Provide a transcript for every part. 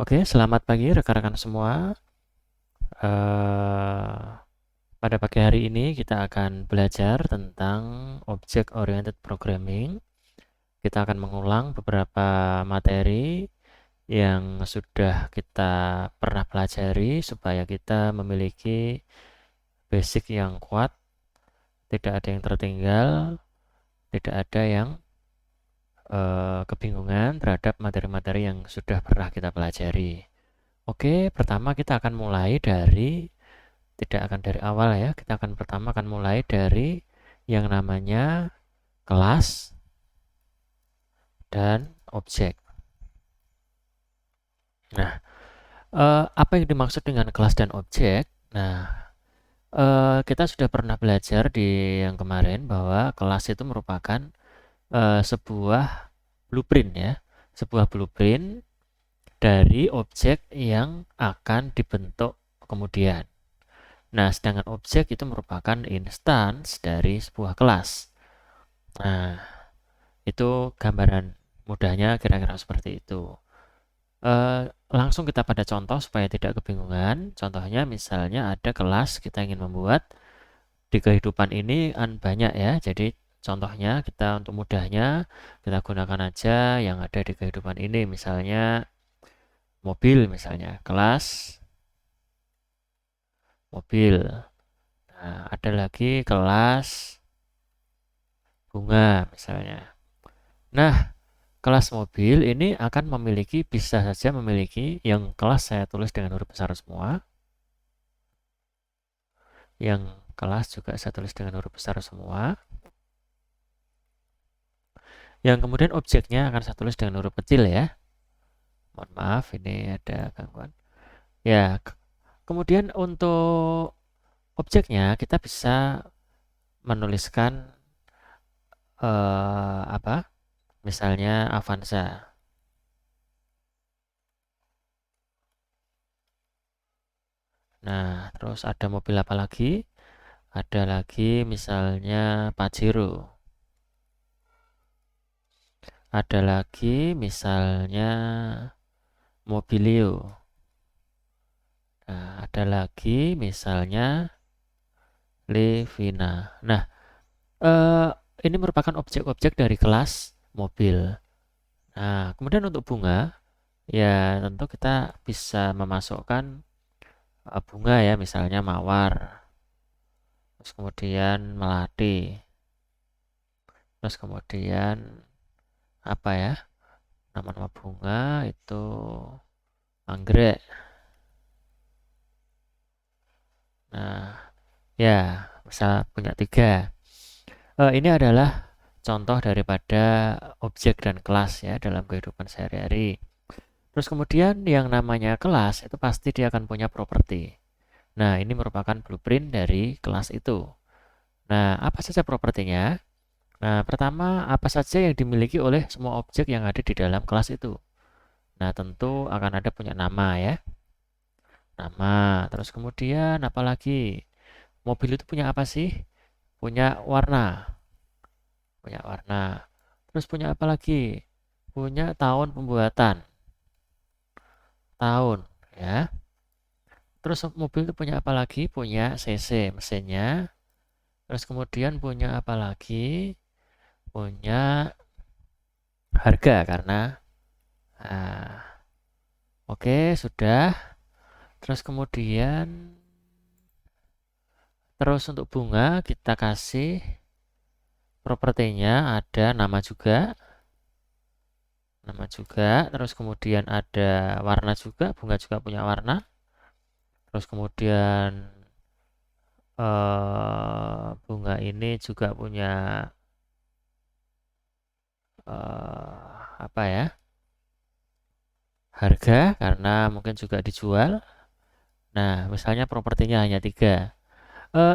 Oke, selamat pagi rekan-rekan semua. Eh, Pada pagi hari ini kita akan belajar tentang Object Oriented Programming. Kita akan mengulang beberapa materi yang sudah kita pernah pelajari supaya kita memiliki basic yang kuat, tidak ada yang tertinggal, tidak ada yang kebingungan terhadap materi-materi yang sudah pernah kita pelajari. Oke, pertama kita akan mulai dari tidak akan dari awal ya. Kita akan mulai dari yang namanya kelas dan objek. Nah, apa yang dimaksud dengan kelas dan objek? Nah, kita sudah pernah belajar di yang kemarin bahwa kelas itu merupakan sebuah blueprint ya, sebuah blueprint dari objek yang akan dibentuk kemudian. Nah, sedangkan objek itu merupakan instance dari sebuah kelas. Nah, itu gambaran mudahnya kira-kira seperti itu. Langsung kita pada contoh supaya tidak kebingungan. Contohnya misalnya ada kelas kita ingin membuat di kehidupan ini kan banyak ya. Jadi contohnya kita untuk mudahnya kita gunakan aja yang ada di kehidupan ini. Misalnya mobil misalnya, kelas mobil. Nah, ada lagi kelas bunga misalnya. Nah, kelas mobil ini akan memiliki, bisa saja memiliki, yang kelas saya tulis dengan huruf besar semua, yang kelas juga saya tulis dengan huruf besar semua, yang kemudian objeknya akan saya tulis dengan huruf kecil ya. Mohon maaf, ini ada gangguan. Ya, kemudian untuk objeknya kita bisa menuliskan apa? Misalnya Avanza. Nah, terus ada mobil apa lagi? Ada lagi misalnya Pajero. Ada lagi misalnya Mobilio. Nah, ada lagi misalnya Levina. Nah, eh, ini merupakan objek-objek dari kelas mobil. Nah, kemudian untuk bunga, ya tentu kita bisa memasukkan bunga ya, misalnya mawar, terus kemudian melati, terus kemudian apa ya, nama-nama bunga itu anggrek. Nah, ya, bisa punya tiga. Ini adalah contoh daripada objek dan kelas ya dalam kehidupan sehari-hari. Terus kemudian yang namanya kelas itu pasti dia akan punya properti. Nah, ini merupakan blueprint dari kelas itu. Nah, apa saja propertinya? Nah, pertama, apa saja yang dimiliki oleh semua objek yang ada di dalam kelas itu. Nah, tentu akan ada punya nama ya. Nama, terus kemudian apa lagi? Mobil itu punya apa sih? Punya warna. Punya warna. Terus punya apa lagi? Punya tahun pembuatan. Tahun, ya. Terus mobil itu punya apa lagi? Punya cc mesinnya. Terus kemudian punya apa lagi? Punya harga karena oke, sudah. Terus kemudian terus untuk bunga kita kasih propertinya ada nama juga. Nama juga, terus kemudian ada warna juga, bunga juga punya warna. Terus kemudian bunga ini juga punya apa ya? Harga karena mungkin juga dijual. Nah, misalnya propertinya hanya tiga.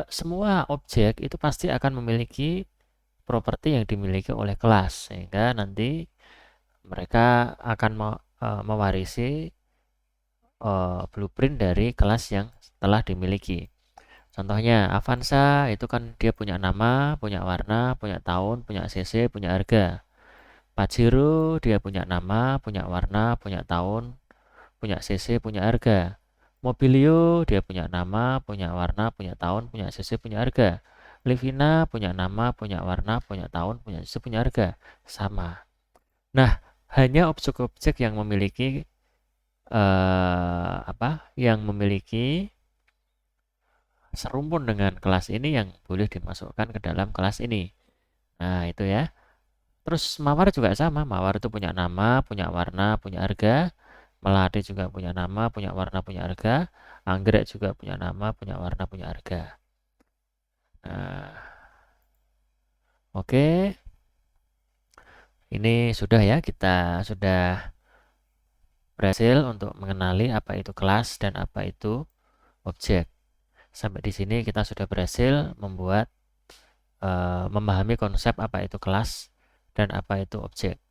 Semua objek itu pasti akan memiliki properti yang dimiliki oleh kelas sehingga nanti mereka akan mewarisi blueprint dari kelas yang telah dimiliki. Contohnya Avanza itu kan dia punya nama, punya warna, punya tahun, punya cc, punya harga. Pajero dia punya nama, punya warna, punya tahun, punya CC, punya harga. Mobilio dia punya nama, punya warna, punya tahun, punya CC, punya harga. Livina punya nama, punya warna, punya tahun, punya CC, punya harga. Sama. Nah, hanya objek-objek yang memiliki yang memiliki serumpun dengan kelas ini yang boleh dimasukkan ke dalam kelas ini. Nah, itu ya. Terus mawar juga sama. Mawar itu punya nama, punya warna, punya harga. Melati juga punya nama, punya warna, punya harga. Anggrek juga punya nama, punya warna, punya harga. Nah, oke. Ini sudah ya, kita sudah berhasil untuk mengenali apa itu kelas dan apa itu objek. Sampai di sini kita sudah berhasil memahami konsep apa itu kelas dan apa itu objek.